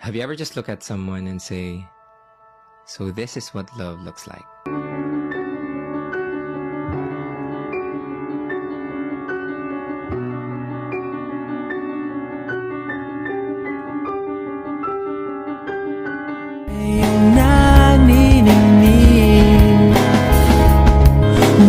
Have you ever just look at someone and say, so this is what love looks like? Nanininig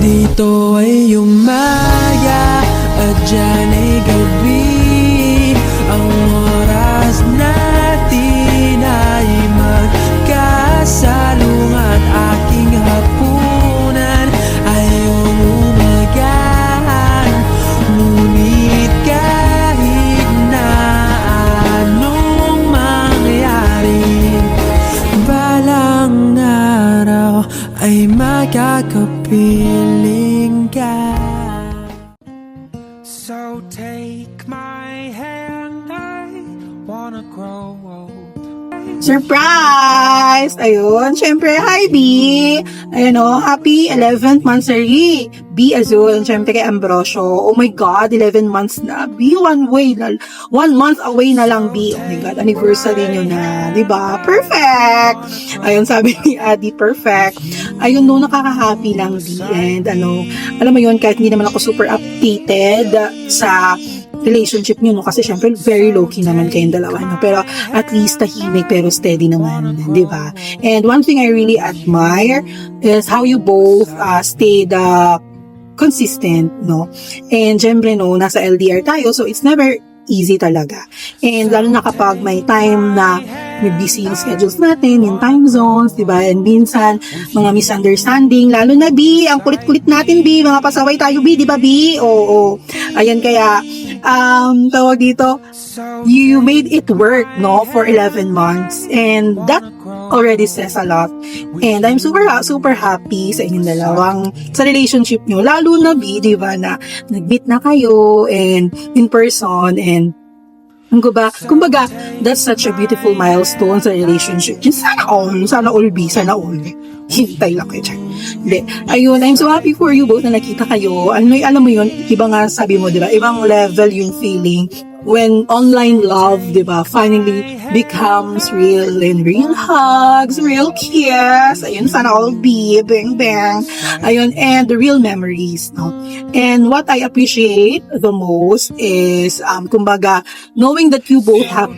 dito ay umaga at dyan ay gabi. Ang oras natin ay magkasalungat. Aking hapunan ay umagahan. Ngunit kahit na anong mangyari, balang araw ay makakapiling ka. So take my hand, I wanna grow old. Surprise! Ayun, syempre, hi B! Ayun o, happy 11th monthsary, B Azul, syempre kay Ambrosio. Oh my God, 11 months na. B, 1 month away na lang, B. Oh my God, anniversary nyo na. Diba? Perfect! Ayun, sabi ni Adi, perfect. Ayun, no, nakaka-happy lang, B. And alam mo yun, kahit hindi naman ako super updated sa relationship niyo, no? Kasi syempre very low-key naman kayong dalawa, no? Pero at least tahimik pero steady naman, di ba? And one thing I really admire is how you both stayed consistent, no? And syempre, no, nasa LDR tayo, so it's never easy talaga. And lalo na kapag may time na may busy yung schedules natin, yung time zones, di ba? And minsan, mga misunderstanding, lalo na B, ang kulit-kulit natin B, mga pasaway tayo B, di ba B? Oo. Ayan, kaya tawag dito, you made it work, no, for 11 months, and that already says a lot. And I'm super happy sa inyong dalawang, sa relationship nyo, lalo na B, di ba, na nag-meet na kayo, and in person, and kumbaga, that's such a beautiful milestone sa relationship. Sana all B, sana all. Hintay lang kayo dyan. Hindi. Ayun, I'm so happy for you both na nakita kayo. Alam mo yun, iba nga sabi mo, di ba? Ibang level yung feeling when online love, di ba, finally becomes real, and real hugs, real kiss. Ayun, sana all be, bang, bang. Ayun, and the real memories, no? And what I appreciate the most is, kumbaga, knowing that you both have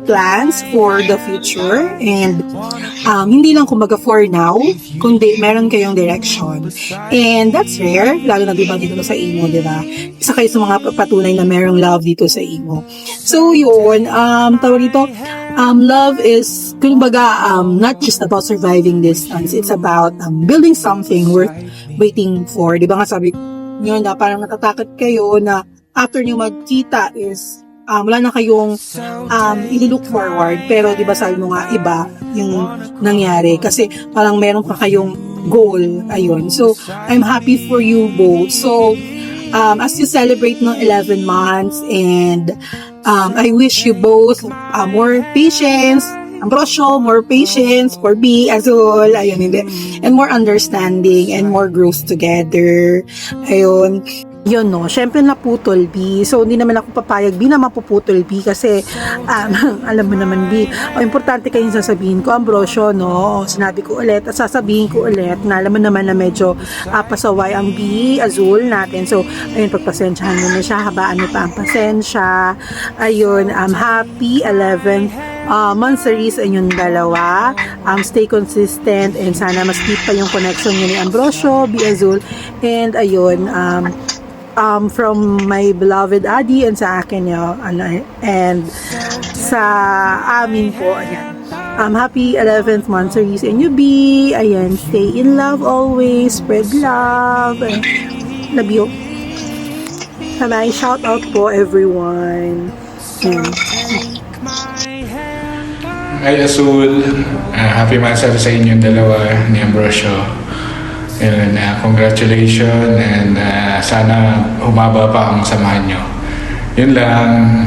plans for the future, and hindi lang kumbaga for now, kundi meron kayong direction. And that's rare, lalo na diba dito sa Imo, diba? Isa kayo sa mga patunay na merong love dito sa Imo. So yun, tawag dito, love is, kumbaga, not just about surviving distance, it's about building something worth waiting for. Diba nga sabi nyo na parang natatakot kayo na after nyo magkita is wala na kayong i-look forward, pero di ba sabi mo nga iba yung nangyari kasi parang meron pa kayong goal. Ayun, so I'm happy for you both. So as you celebrate ng 11 months, and I wish you both more patience, Ambrosio, more patience, for B, Azul, ayun, hindi, and more understanding and more growth together. Ayun. Yun, no, syempre naputol B, so hindi naman ako papayag B na mapuputol B kasi alam mo naman B, importante kayong sasabihin ko, Ambrosio, no, sinabi ko ulit at sasabihin ko ulit na alam mo naman na medyo pasaway ang B, Azul natin, so ayun, pagpasensyahan mo na siya, habaan mo pa ang pasensya. Ayun, happy 11th monthsary sa inyong dalawa. Stay consistent, and sana mas deep pa yung connection niyo ni Ambrosio, B, Azul, and ayun, from my beloved Adi and sa akin yo, and sa amin po, ayan. Happy 11th monthsary sa inyo, B. Ayan, stay in love always, spread love. Love you. Bye-bye. Shout out po everyone. Hi Azul, happy monthsary sa inyong dalawa ni Ambrosio. And congratulations, and sana humaba pa ang samahan nyo. Yun lang,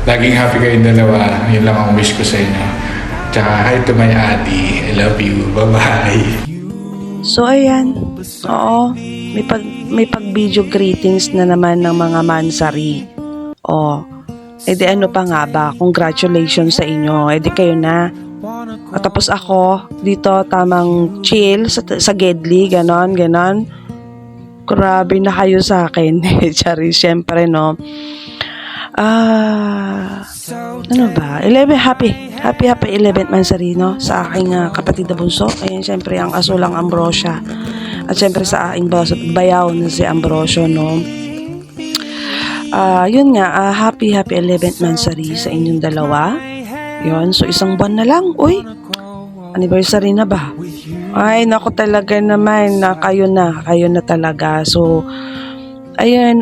laging happy kayong dalawa, yun lang ang wish ko sa inyo. Tsaka hi to my Adi, I love you, bye-bye. So ayan, oo, may pag video greetings na naman ng mga mansari. E di ano pa nga ba, congratulations sa inyo, e di kayo na. At tapos ako, dito tamang chill sa Gedli, ganon. Grabe na kayo sa akin. Chari, syempre, no. Ano ba? Happy 11th Mansari, no? Sa aking kapatid na bunso. Ayan, syempre, ang asulang Ambrosia. At syempre sa aking bayaw na si Ambrosio, no? Yun nga, happy 11th Mansari sa inyong dalawa. Yun, so isang buwan na lang. Uy, anniversary na ba? Ay, naku talaga naman, kayo na talaga. So, ayun,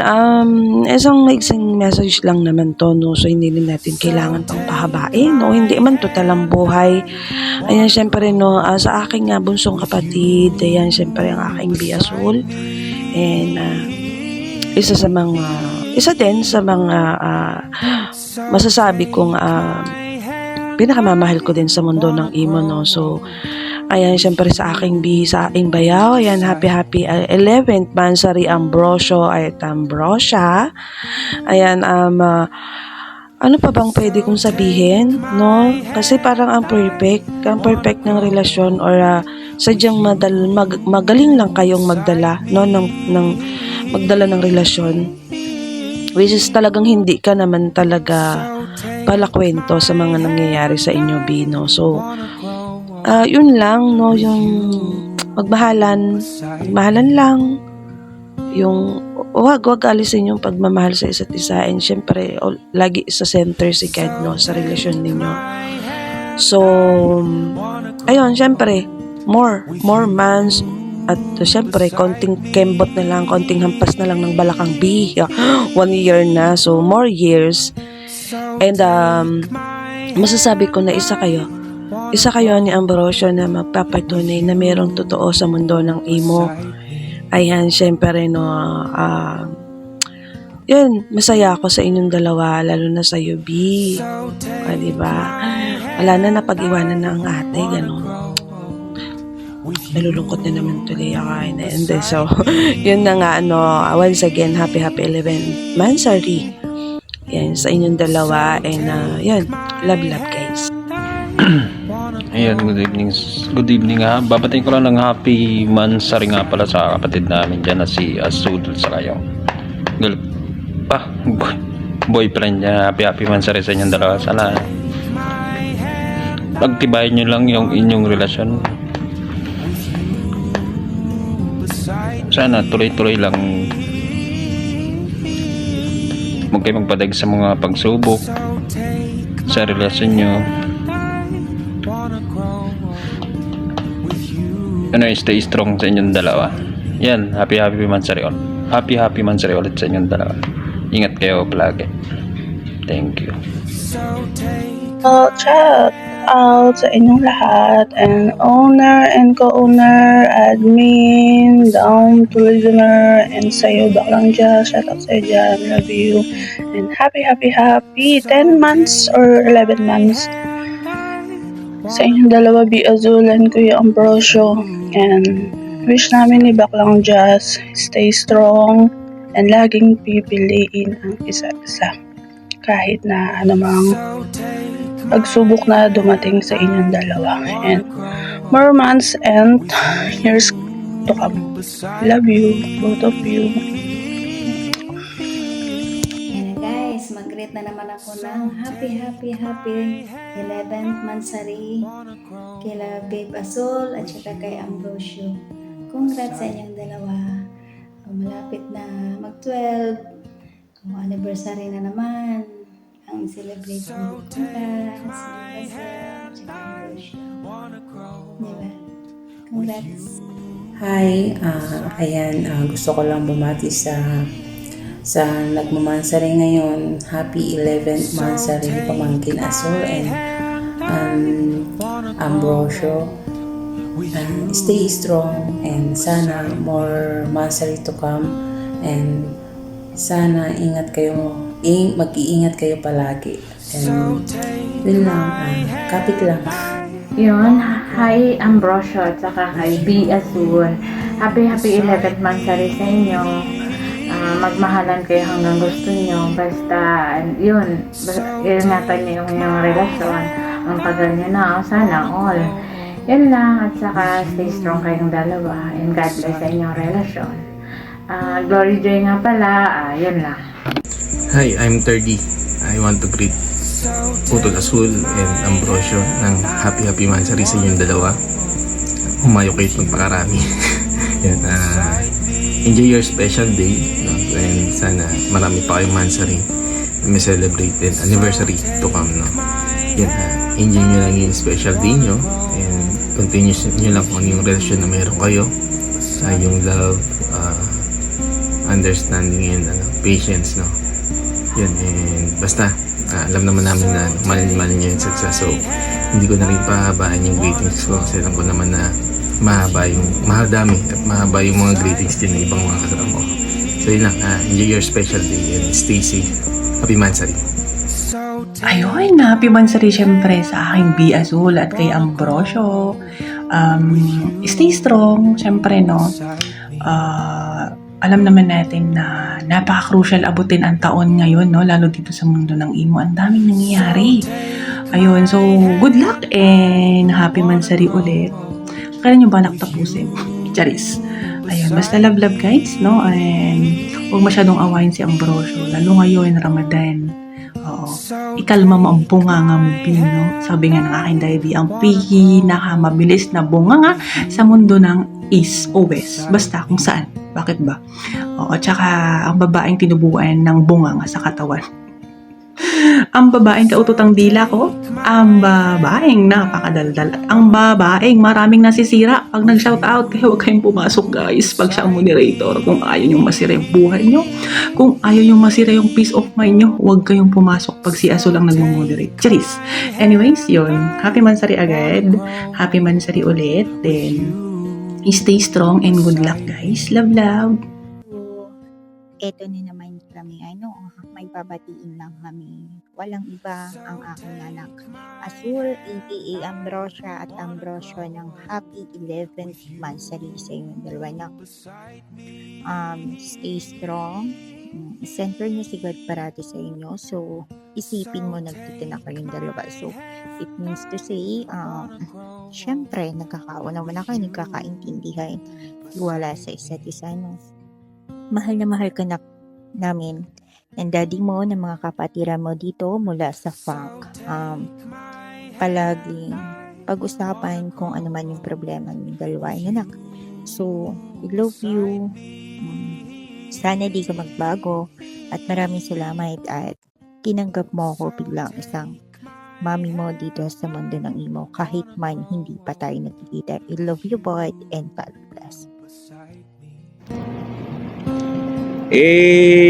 isang maiksing message lang naman to, no? So, hindi din natin kailangan pang pahabain, no? Hindi man total ang buhay. Ayan, syempre, no, sa aking bunsong kapatid, ayan, syempre, ang aking biasul. And, isa din sa mga masasabi kong pinakamamahal ko din sa mundo ng imo, no? So, ayan, syempre sa aking bayaw, ayan, happy 11th Mansari Ambrosio at Ambrosia. Ayan, ano pa bang pwede kong sabihin, no? Kasi parang ang perfect ng relasyon or sadyang magaling lang kayong magdala, no? ng magdala ng relasyon. Which is talagang hindi ka naman talaga palakwento sa mga nangyayari sa inyo, Bino. So, yun lang, no, yung magmahalan lang, yung wag alisin yung pagmamahal sa isa't isa, and syempre lagi sa center si God, no, sa relasyon ninyo. So, ayun, syempre more months, at syempre konting kembot na lang, konting hampas na lang ng balakang B. 1 year na, so more years. And masasabi ko na isa kayo ni Ambrosio na magpapatunay na mayroong totoo sa mundo ng imo. Ayan, syempre, no, yun, masaya ako sa inyong dalawa, lalo na sa B. Diba? Wala na, napag-iwanan na ang ate, gano'n. Nalulungkot na naman tuloy ako. And so, yun na nga, no, once again, happy 11th Mansari. Yan, sa inyong dalawa. And, yun, love, guys. Ayan, good evening ha. Babatiin ko lang ng happy Mansari nga pala sa kapatid namin dyan na si Azul sa kayong boyfriend niya. Happy Mansari sa inyong dalawa. Sana pagtibayin nyo lang yung inyong relasyon. Sana tuloy-tuloy lang. Huwag kayo magpadag sa mga pagsubok sa relasyon nyo. Stay strong sa inyong dalawa. Yan, happy Mansari all. Happy Mansari ulit sa inyong dalawa. Ingat kayo palagi. Thank you. Shout out sa inyong lahat, and owner and co-owner, admin, down to listener, and sa'yo baklang dyan, shout out sa'yo dyan, love you, and happy 10 months or 11 months sa inyong dalawa, B. Azul and Kuya Ambrosio. And wish namin ni Baklang Jazz, stay strong and laging pipiliin ang isa-isa kahit na anumang pagsubok na dumating sa inyong dalawa, and more months and years to come. Love you, both of you. Ayan guys, mag-greet na naman ako ng happy 11th Mansari kila Babe Azul at saka kay Ambrosio. Congrats sa inyong dalawa. Malapit na mag-12. Anniversary na naman ang celebrate mo. Congrats, Babe Azul at saka Ambrosio. Diba? Congrats. Hi, ayan, gusto ko lang bumati sa nagmamansari ngayon. Happy 11th Mansari Pamangkin Azul and Ambrosio. Stay strong and sana more Mansari to come, and sana mag-iingat kayo palagi. And yun lang, kapit lang. Yun, hi Ambrosio at saka kay B. Azul. Happy 11th Mansari sa inyo. magmahalan kayo hanggang gusto nyo. Basta, yun, ingatan nyo yung inyong relasyon. Ang tagal nyo na, sana all. Yun lang, at saka stay strong kayong dalawa. And God bless sa inyong relasyon. Glory Joy nga pala, yun lang. Hi, I'm 30. I want to greet Putol Azul and Ambrosio ng happy mansari sa inyong dalawa. Humayo kayo magpakarami. Yan, enjoy your special day, no? And sana marami pa kayong mansari na may celebrate and anniversary to come, no? Yan, enjoy nyo lang yung special day nyo and continue nyo lang kung ano yung relasyon na mayroon kayo, yung love, understanding and patience, no? Yun, and basta alam naman namin na mahal nyo yung success, so hindi ko na rin pahabaan yung greetings ko kasi alam ko naman na mahaba yung mga greetings din ng ibang mga kasama ko. So yun lang, enjoy your special day and stay safe. Happy Mansari. Ayun, happy mansari syempre sa aking B Azul at kay Ambrosio. Stay strong, syempre, no? Alam naman natin na napaka-crucial abutin ang taon ngayon, no? Lalo dito sa mundo ng emo. Ang daming nangyayari. Ayun, so good luck and happy mansari ulit. Kailan nyo ba naktapusin? Charis. Ayun, basta love guys, no? And huwag masyadong awayin si Ambrosio. Lalo ngayon, Ramadan. Oo. Ikalma mo ang bunganga mo, Pino. Sabi nga ng aking daddy, ang pinakamabilis na bunganga sa mundo ng East o West. Basta kung saan. Bakit ba? Oo, tsaka ang babaeng tinubuan ng bunganga sa katawan. Ang babaeng kaututang dila ko, ang babaeng napakadaldal, at ang babaeng maraming nasisira pag nag-shoutout. Kaya huwag kayong pumasok guys pag siya ang moderator. Kung ayaw nyo masira yung buhay nyo, kung ayaw nyo masira yung peace of mind nyo, huwag kayong pumasok pag si Azul ang nag-moderate. Charis! Anyways, yun. Happy mansari agad. Happy mansari ulit. Then, stay strong and good luck guys. Love. Eto na naman kami, may babatiin lang kami. Walang iba ang aking anak. Azul, aka Ambrosia at Ambrosio ng happy 11th mansari sa inyong dalawa na. Stay strong. Center niyo si God parati sa inyo. So, isipin mo nagtito na kayong dalawa. So, it means to say, syempre, nagkakaunawa na kayo, nagkakaintindihan. Wala sa isa't isa, no? Mahal na mahal ka na namin ng daddy mo, ng mga kapatiran mo dito mula sa funk. Palagi pag-usapan kung ano man yung problema ng dalawa, anak. So, we love you. Sana di ka magbago at maraming salamat at tinanggap mo ako bilang isang mami mo dito sa mundo ng emo kahit man hindi pa tayo nagkikita. I love you both and God bless.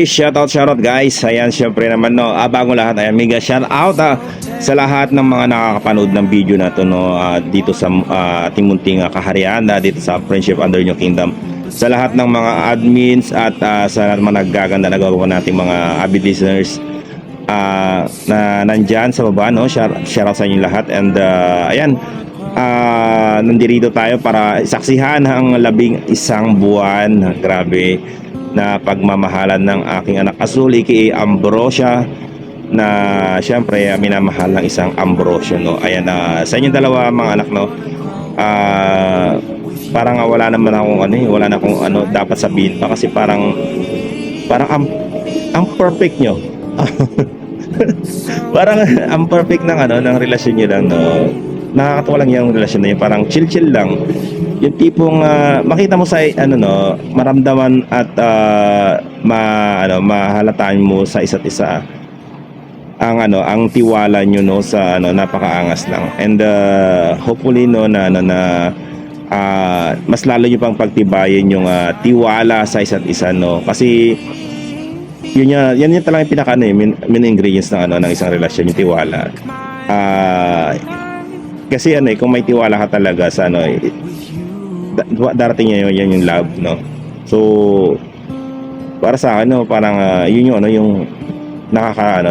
Shoutout guys. Ayan, syempre naman, no. Bago lahat, ayan, mega shoutout sa lahat ng mga nakakapanood ng video na to, no, dito sa ating munting kaharian, dito sa Friendship Under New Kingdom. Sa lahat ng mga admins at sa lahat ng mga naggaganda na gagawa nating mga avid listeners na nandyan sa baba, no. Shoutout sa inyo lahat. And ayan, nandito tayo para saksihan ang 11 buwan. Grabe na pagmamahalan ng aking anak Azul, aka Ambrosia, na syempre minamahal ng isang Ambrosio, no. Ayan, sa inyong dalawa mga anak, no, parang wala naman akong wala na akong dapat sabihin pa kasi parang ang perfect nyo. Parang ang perfect ng ng relasyon nyo lang, no. Nakakatawa lang yung relasyon na yun, parang chill lang. Yung tipong makita mo sa maramdaman at mahalataan mo sa isa't isa ang tiwala nyo, no, sa napakaangas lang. And hopefully, no, na mas lalo nyo pang pagtibayin yung tiwala sa isa't isa, no, kasi yan talagang pinaka main ingredients ng isang relasyon, yung tiwala. Kasi kung may tiwala ka talaga sa darating yan yung love, no. So para sa akin, no, parang yun yung nakaka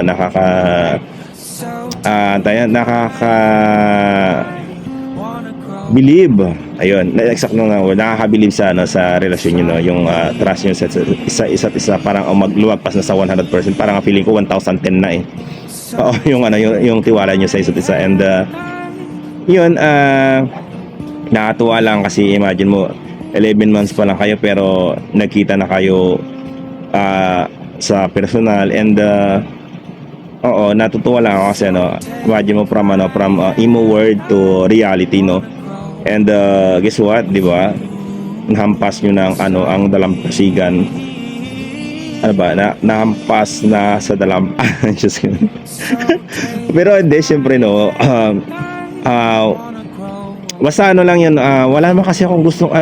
believe. ayun, exact na nakakabilib sa ano sa relasyon niyo no, yung trust niyo sa isa't isa parang lumagpas na sa 100%, parang feeling ko 1010 na eh. Oo, yung ano yung tiwala niyo sa isa't isa, and yun, nakatuwa lang kasi imagine mo 11 months pa lang kayo pero nagkita na kayo sa personal, and oo, natutuwa lang ako kasi ano, imagine mo from emo world to reality no. And guess what, di ba? Nahampas nyo ng ano, ang dalampasigan. Ano ba? Nahampas na sa Diyos ko. Pero hindi, syempre no. Basta ano lang yun, wala naman kasi akong gustong,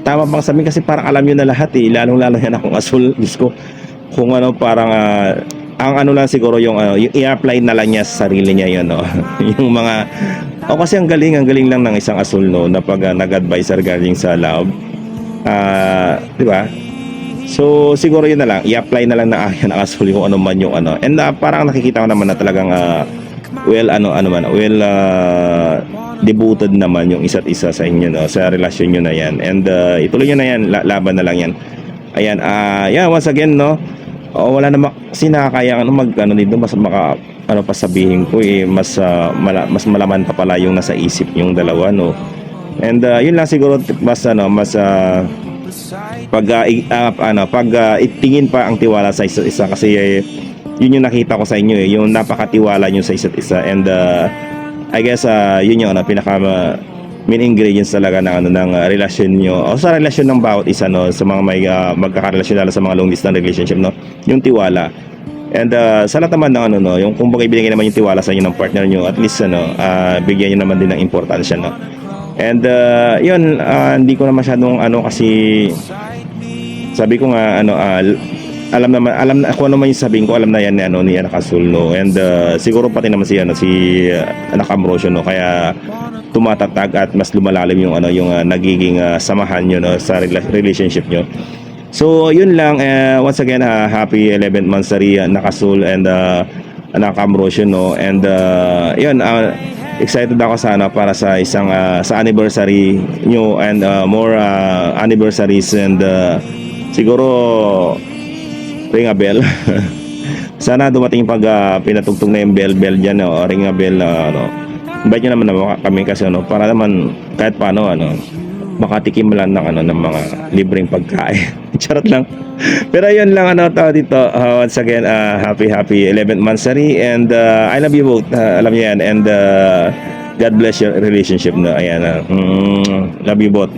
tama bang sabihin kasi parang alam nyo na lahat eh. Lalong-lalo yan akong asul. Diyos ko. Kung ano, parang, ang ano lang siguro yung i-apply na lang niya sa sarili niya yun, no? Yung mga, kasi ang galing lang ng isang asul, no, na pag nag-advise regarding sa love. Di ba? So, siguro yun na lang, i-apply na lang na akin ang asul yung ano man yung ano. And parang nakikita ko naman na talagang, devoted naman yung isa't isa sa inyo, no, sa relasyon nyo na yan. And ituloy nyo na yan, laban na lang yan. Ayan, once again, no, wala naman kasi nakakaya dito, mas pasabihin ko mas malaman pa pala yung nasa isip yung dalawa, no. And yun lang siguro, mas itingin pa ang tiwala sa isa't isa kasi yun yung nakita ko sa inyo eh, yung napakatiwala nyo sa isa't isa. And I guess yun yung pinaka main ingredients talaga ng relasyon nyo o sa relasyon ng bawat isa, no, sa mga may magkakarelasyon, lalo sa mga long distance relationship, no, yung tiwala. And sa lahat naman ng no, yung kung bagay binigay naman yung tiwala sa inyo ng partner nyo, at least bigyan nyo naman din ng importansya, no. And yun, hindi ko na masyadong kasi sabi ko nga alam na kung ano man yung sabihin ko, alam na yan ni Anak Azul, no. And siguro pati naman si Anak Ambrosio, no, kaya tumatatag at mas lumalalim yung yung nagiging samahan nyo, no, sa relationship nyo. So yun lang, once again, happy 11th monthsary Anak Azul and Anak Ambrosio, no. And yun, excited ako sana para sa isang sa anniversary nyo, and more anniversaries, and siguro ring a bell. Sana dumating pag pinatugtog na yung bell dyan, o ring a bell, invite nyo naman kami kasi para naman kahit paano makatikim lang ng mga libreng pagkain. Charot lang. Pero yun lang dito, once again, happy 11th monthsary, and I love you both, alam niyo yan, and God bless your relationship, no. Ayan, love you both.